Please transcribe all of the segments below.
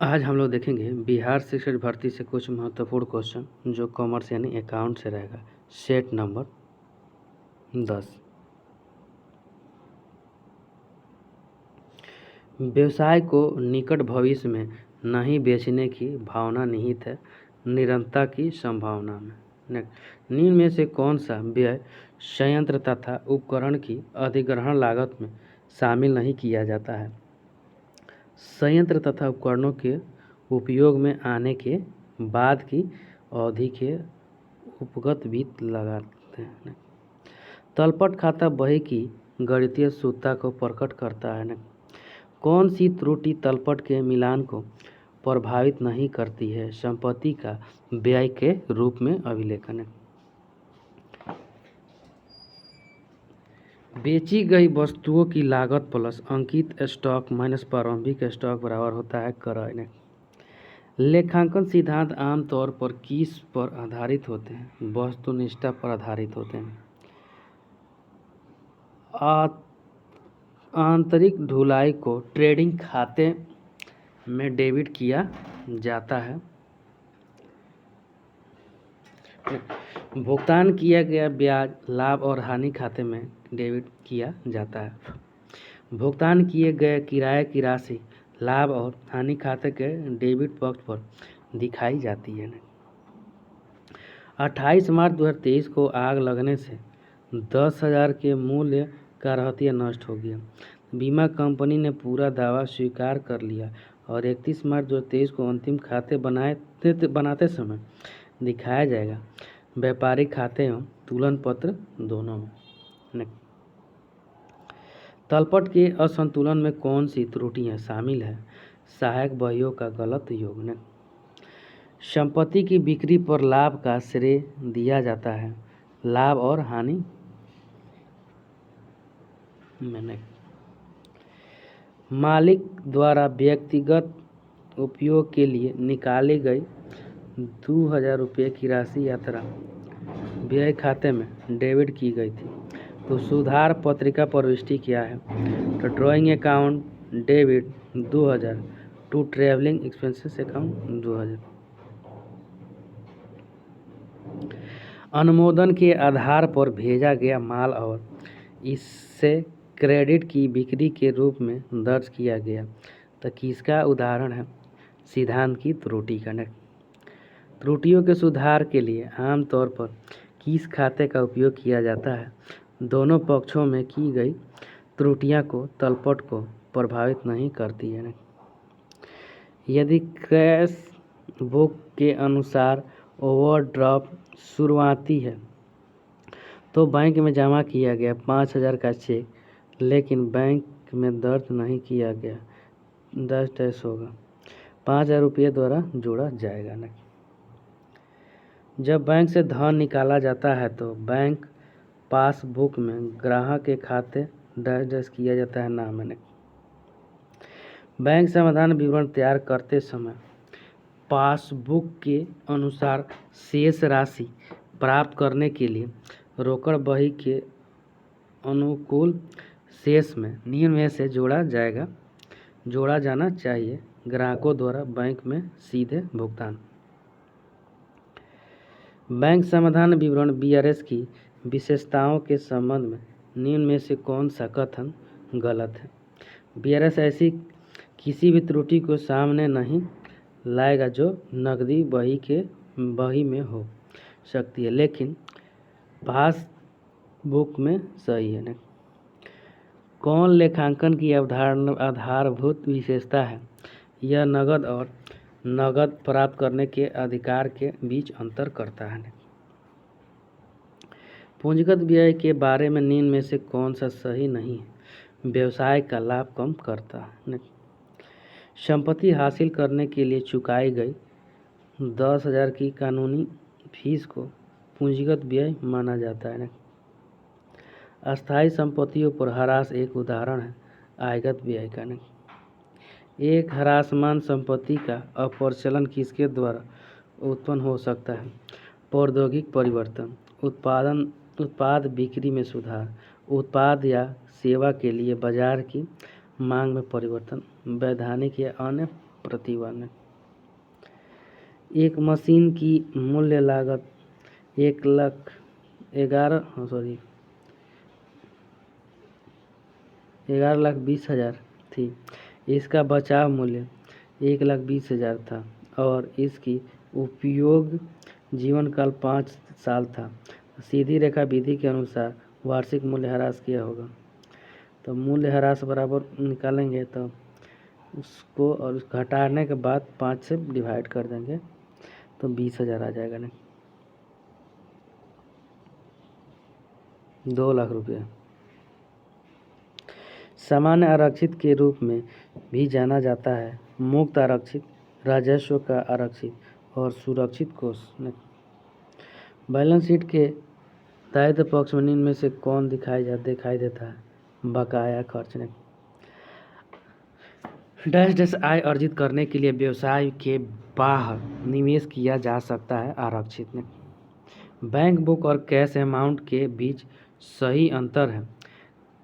आज हम लोग देखेंगे बिहार शिक्षक भर्ती से कुछ महत्वपूर्ण क्वेश्चन जो कॉमर्स यानी अकाउंट से रहेगा। Set number 10। व्यवसाय को निकट भविष्य में नहीं बेचने की भावना निहित है निरंतरता की संभावना में। निम्न में से कौन सा व्यय संयंत्र तथा उपकरण की अधिग्रहण लागत में शामिल नहीं किया जाता है? संयंत्र तथा उपकरणों के उपयोग में आने के बाद की अवधि के उपगत वित्त लगाते हैं। तलपट खाता बही की गणितीय शुद्धता को प्रकट करता है। कौन सी त्रुटि तलपट के मिलान को प्रभावित नहीं करती है? संपत्ति का व्यय के रूप में अभिलेखन। बेची गई वस्तुओं की लागत प्लस अंकित स्टॉक माइनस प्रारंभिक स्टॉक बराबर होता है क्रय। लेखांकन सिद्धांत आमतौर पर किस पर आधारित होते हैं? वस्तुनिष्ठता पर आधारित होते हैं। आंतरिक ढुलाई को ट्रेडिंग खाते में डेबिट किया जाता है। भुगतान किया गया ब्याज लाभ और हानि खाते में डेबिट किया जाता है। भुगतान किए गए किराए की राशि लाभ और हानि खाते के डेबिट पक्ष पर दिखाई जाती है। 28 मार्च 2023 को आग लगने से 10,000 के मूल्य का रहतिया नष्ट हो गया। बीमा कंपनी ने पूरा दावा स्वीकार कर लिया और 31 मार्च 2023 को अंतिम खाते बनाते समय दिखाया जाएगा। व्यापारिक खाते एवं तुलन पत्र दोनों में। तलपट के असंतुलन में कौन सी त्रुटियां शामिल है? सहायक बहियों का गलत योग। संपत्ति की बिक्री पर लाभ का श्रेय दिया जाता है। लाभ और हानि में मालिक द्वारा व्यक्तिगत उपयोग के लिए निकाली गई 2,000 रुपये की राशि यात्रा व्यय खाते में डेबिट की गई थी, तो सुधार पत्रिका प्रविष्टि क्या है? तो drawing account debit 2,000 to travelling expenses account 2,000। अनुमोदन के आधार पर भेजा गया माल और इससे क्रेडिट की बिक्री के रूप में दर्ज किया गया, तो किसका उदाहरण है? सिद्धांत की त्रुटि का। त्रुटियों के सुधार के लिए आमतौर पर किस खाते का उपयोग किया जाता है? दोनों पक्षों में की गई त्रुटियां को तलपट को प्रभावित नहीं करती है। यदि कैश बुक के अनुसार ओवरड्राफ्ट शुरुआती है तो बैंक में जमा किया गया 5,000 का चेक लेकिन बैंक में दर्ज नहीं किया गया 10 होगा, 5,000 रुपये द्वारा जोड़ा जाएगा। जब बैंक से धन निकाला जाता है तो बैंक पासबुक में ग्राहक के खाते डैश किया जाता है नाम है। बैंक समाधान विवरण तैयार करते समय पासबुक के अनुसार शेष राशि प्राप्त करने के लिए रोकड़ बही के अनुकूल शेष में निम्न में से जोड़ा जाना चाहिए। ग्राहकों द्वारा बैंक में सीधे भुगतान। बैंक समाधान विवरण बीआरएस की विशेषताओं के संबंध में निम्न में से कौन सा कथन गलत है? बीआरएस ऐसी किसी भी त्रुटि को सामने नहीं लाएगा जो नकदी बही में हो सकती है लेकिन पासबुक में सही है। कौन लेखांकन की आधारभूत विशेषता है? यह नकद और नकद प्राप्त करने के अधिकार के बीच अंतर करता है। पूंजीगत व्यय के बारे में निम्न में से कौन सा सही नहीं है? व्यवसाय का लाभ कम करता है। संपत्ति हासिल करने के लिए चुकाई गई 10,000 की कानूनी फीस को पूंजीगत व्यय माना जाता है। अस्थायी संपत्तियों पर ह्रास एक उदाहरण है आयगत व्यय का। एक ह्रासमान संपत्ति का अपरचलन किसके द्वारा उत्पन्न हो सकता है? प्रौद्योगिक परिवर्तन, उत्पाद बिक्री में सुधार, उत्पाद या सेवा के लिए बाजार की मांग में परिवर्तन, वैधानिक या अन्य प्रतिबंध। एक मशीन की मूल्य लागत 11,20,000 थी। इसका बचाव मूल्य 1,20,000 था और इसकी उपयोग जीवन काल 5 साल था। सीधी रेखा विधि के अनुसार वार्षिक मूल्य ह्रास किया होगा। तो मूल्य ह्रास बराबर निकालेंगे तो उसको और घटाने के बाद 5 से डिवाइड कर देंगे तो 20,000 आ जाएगा ना, 2 लाख रुपये। सामान्य आरक्षित के रूप में भी जाना जाता है। मुक्त आरक्षित, राजस्व का आरक्षित और सुरक्षित कोष। बैलेंस शीट के दायित्व पक्ष में निम्न में से कौन दिखाई देता है? बकाया खर्च। डैश डैश आय अर्जित करने के लिए व्यवसाय के बाहर निवेश किया जा सकता है। आरक्षित। बैंक बुक और कैश अमाउंट के बीच सही अंतर है।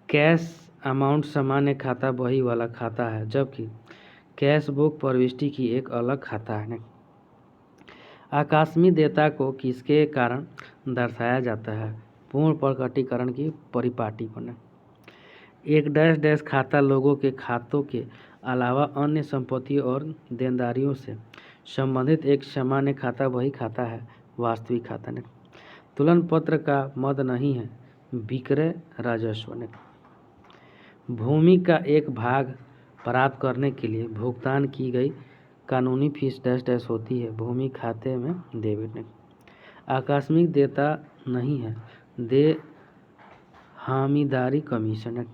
कैश अमाउंट सामान्य खाता बही वाला खाता है, जबकि कैश बुक प्रविष्टि की एक अलग खाता है। आकस्मिक देयता को किसके कारण दर्शाया जाता है? पूर्ण प्रकटीकरण की परिपाटी पर। एक डैश डैश खाता लोगों के खातों के अलावा अन्य संपत्ति और देनदारियों से संबंधित एक सामान्य खाता वही खाता है। वास्तविक खाता। तुलन पत्र का मद नहीं है। विक्रय राजस्व। भूमि का एक भाग प्राप्त करने के लिए भुगतान की गई कानूनी फीस डैश डैश होती है। भूमि खाते में डेबिट। आकस्मिक देयता नहीं है। दे हामीदारी कमीशन।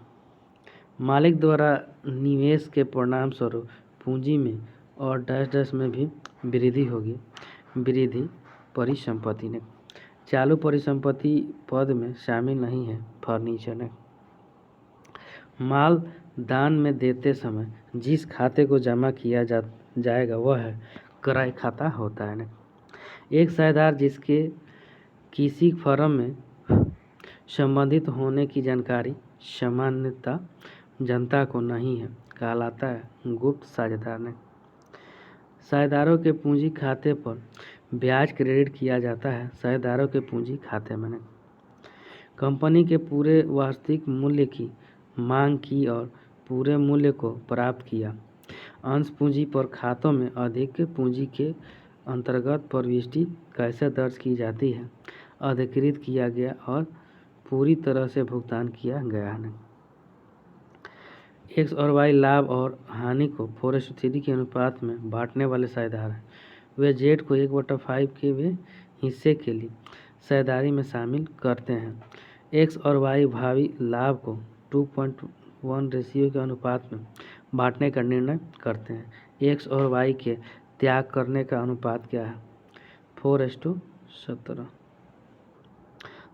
मालिक द्वारा निवेश के परिणाम स्वरूप पूंजी में और डैश डैश में भी वृद्धि होगी। वृद्धि परिसंपत्ति। चालू परिसंपत्ति पद में शामिल नहीं है। फर्नीचर। माल दान में देते समय जिस खाते को जमा किया जाएगा वह है क्रय खाता होता है। एक साझेदार जिसके किसी फर्म में संबंधित होने की जानकारी सामान्यतः जनता को नहीं है कहलाता है गुप्त साझेदार। साझेदारों के पूंजी खाते पर ब्याज क्रेडिट किया जाता है। साझेदारों के पूंजी खाते में कंपनी के पूरे वास्तविक मूल्य की मांग की और पूरे मूल्य को प्राप्त किया। अंश पूंजी पर खातों में अधिक पूंजी के अंतर्गत प्रविष्टि कैसे दर्ज की जाती है? अधिकृत किया गया और पूरी तरह से भुगतान किया गया है। एक्स और वाई लाभ और हानि को 4:3 के अनुपात में बांटने वाले साझेदार हैं। वे जेड को 1/5 के वे हिस्से के लिए साझेदारी में शामिल करते हैं। एक्स और वाई भावी लाभ को 2.1 रेशियो के अनुपात में बांटने का निर्णय करते हैं। एक्स और वाई के त्याग करने का अनुपात क्या है? 4:17।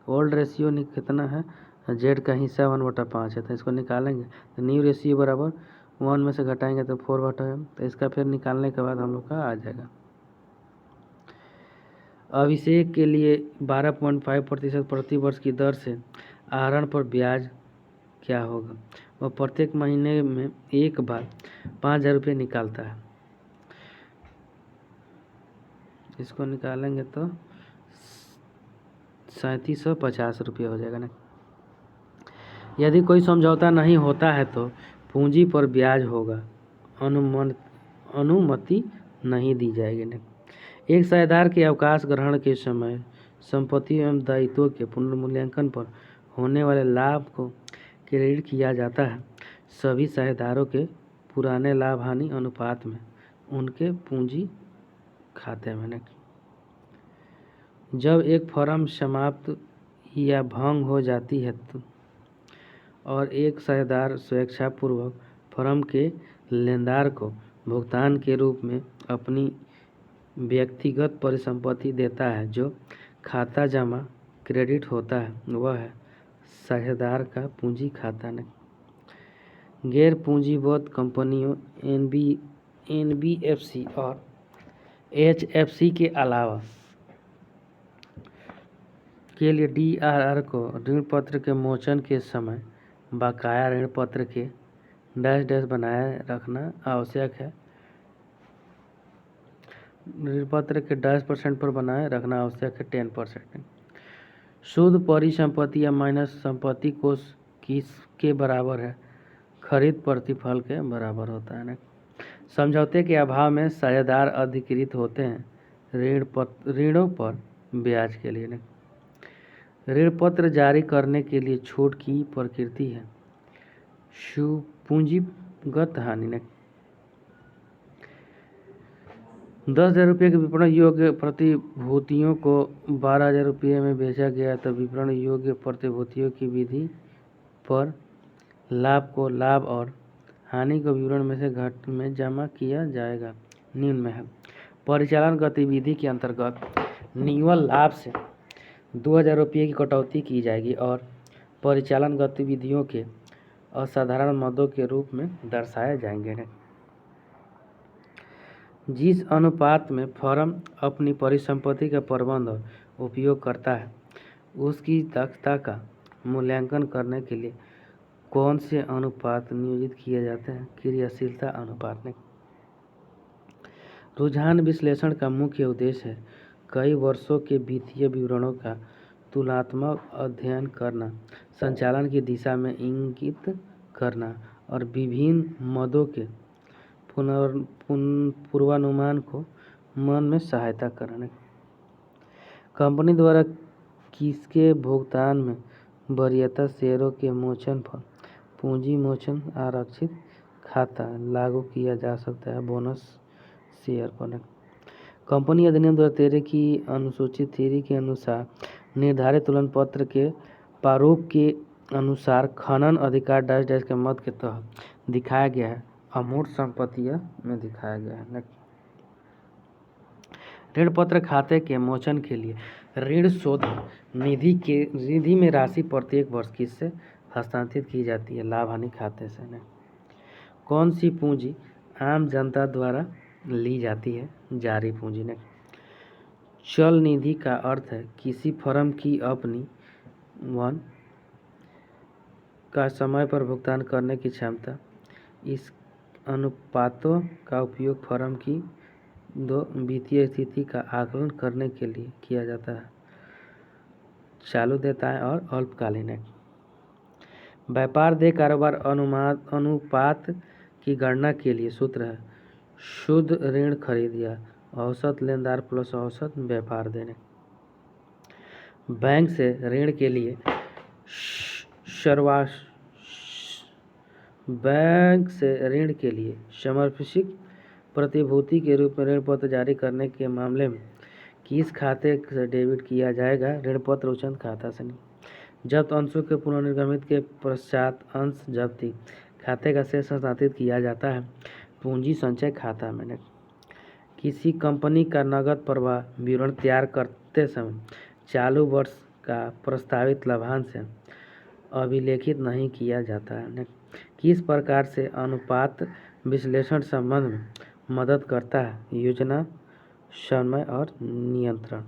ओल्ड रेशियो कितना है? जेड का हिस्सा 1/5 है, तो इसको निकालेंगे तो न्यू रेशियो बराबर 1 में से घटाएंगे तो 4/m। तो इसका फिर निकालने के बाद हम लोग का आ जाएगा। अभिषेक के लिए 12.5% प्रति वर्ष की दर से आहरण पर ब्याज क्या होगा? वह प्रत्येक महीने में एक बार 5,000 रुपये निकालता है। इसको निकालेंगे तो 3,750 रुपये हो जाएगा ना। यदि कोई समझौता नहीं होता है तो पूंजी पर ब्याज होगा। अनुमति नहीं दी जाएगी। एक साझेदार के अवकाश ग्रहण के समय संपत्ति एवं दायित्वों के पुनर्मूल्यांकन पर होने वाले लाभ को क्रेडिट किया जाता है सभी साझेदारों के पुराने लाभ हानि अनुपात में उनके पूंजी खाते में। जब एक फर्म समाप्त या भंग हो जाती है तो और एक साझेदार स्वेच्छापूर्वक फर्म के लेनदार को भुगतान के रूप में अपनी व्यक्तिगत परिसंपत्ति देता है जो खाता जमा क्रेडिट होता है, वह है साझेदार का पूंजी खाता। गैर पूंजीबद्ध कंपनियों एनबीएफसी और एचएफसी के अलावा के लिए डीआरआर को ऋण पत्र के मोचन के समय बकाया ऋण पत्र के डैश डैश बनाए रखना आवश्यक है। ऋण पत्र के 10% पर बनाए रखना आवश्यक है 10%। शुद्ध परिसंपत्ति या माइनस संपत्ति कोष किसके बराबर है? खरीद प्रतिफल के बराबर होता है ना। समझौते के अभाव में साझेदार अधिकृत होते हैं ऋणों पर ब्याज के लिए। ऋण पत्र जारी करने के लिए छूट की प्रकृति है पूंजीगत हानि। 10,000 रुपये के विपणन योग्य प्रतिभूतियों को 12,000 रुपये में बेचा गया तो विपणन योग्य प्रतिभूतियों की विधि पर लाभ को लाभ और हानि को विवरण में से घट में जमा किया जाएगा। निम्न में है परिचालन गतिविधि के अंतर्गत निव्वल लाभ से 2,000 रुपये की कटौती की जाएगी और परिचालन गतिविधियों के असाधारण मदों के रूप में दर्शाए जाएंगे। जिस अनुपात में फर्म अपनी परिसंपत्ति का प्रबंध और उपयोग करता है उसकी दक्षता का मूल्यांकन करने के लिए कौन से अनुपात नियोजित किए जाते हैं? क्रियाशीलता अनुपात। रुझान विश्लेषण का मुख्य उद्देश्य है कई वर्षों के वित्तीय विवरणों का तुलनात्मक अध्ययन करना, संचालन की दिशा में इंगित करना और विभिन्न मदों के पूर्वानुमान को मन में सहायता करने। कंपनी द्वारा किसके भुगतान में वरीयता शेयरों के मोचन पर पूंजी मोचन आरक्षित खाता लागू किया जा सकता है? बोनस शेयर पर। कंपनी अधिनियम 2013 की अनुसूचित 3 के अनुसार निर्धारित तुलन पत्र के प्रारूप के अनुसार खनन अधिकार डैश डैश के मद के तहत दिखाया गया है अमूर्त संपत्तियों में दिखाया गया है। ऋण पत्र खाते के मोचन के लिए ऋण शोध निधि में राशि प्रत्येक वर्ष किससे हस्तांतरित की जाती है? लाभ हानि खाते से। कौन सी पूंजी आम जनता द्वारा ली जाती है? जारी पूंजी। चल निधि का अर्थ है किसी फर्म की अपनी वन का समय पर भुगतान करने की क्षमता। इस अनुपातों का उपयोग फर्म की दो वित्तीय स्थिति का आकलन करने के लिए किया जाता है, चालू देयताएं और अल्पकालीन। व्यापार देय कारोबार अनुपात की गणना के लिए सूत्र है शुद्ध ऋण खरीद या औसत लेनदार प्लस औसत व्यापार देने। बैंक से ऋण के लिए समर्पित प्रतिभूति के रूप में ऋण पत्र जारी करने के मामले में किस खाते से डेबिट किया जाएगा? ऋण पत्र उच्चतम खाता से। जब्त अंशों के पुनर्निर्गमित के पश्चात अंश जब्ती खाते का शेष हस्तांतरित किया जाता है पूंजी संचय खाता में। किसी कंपनी का नकद प्रवाह विवरण तैयार करते समय चालू वर्ष का प्रस्तावित लाभांश अभिलेखित नहीं किया जाता है। किस प्रकार से अनुपात विश्लेषण संबंध में मदद करता है? योजना, समय और नियंत्रण।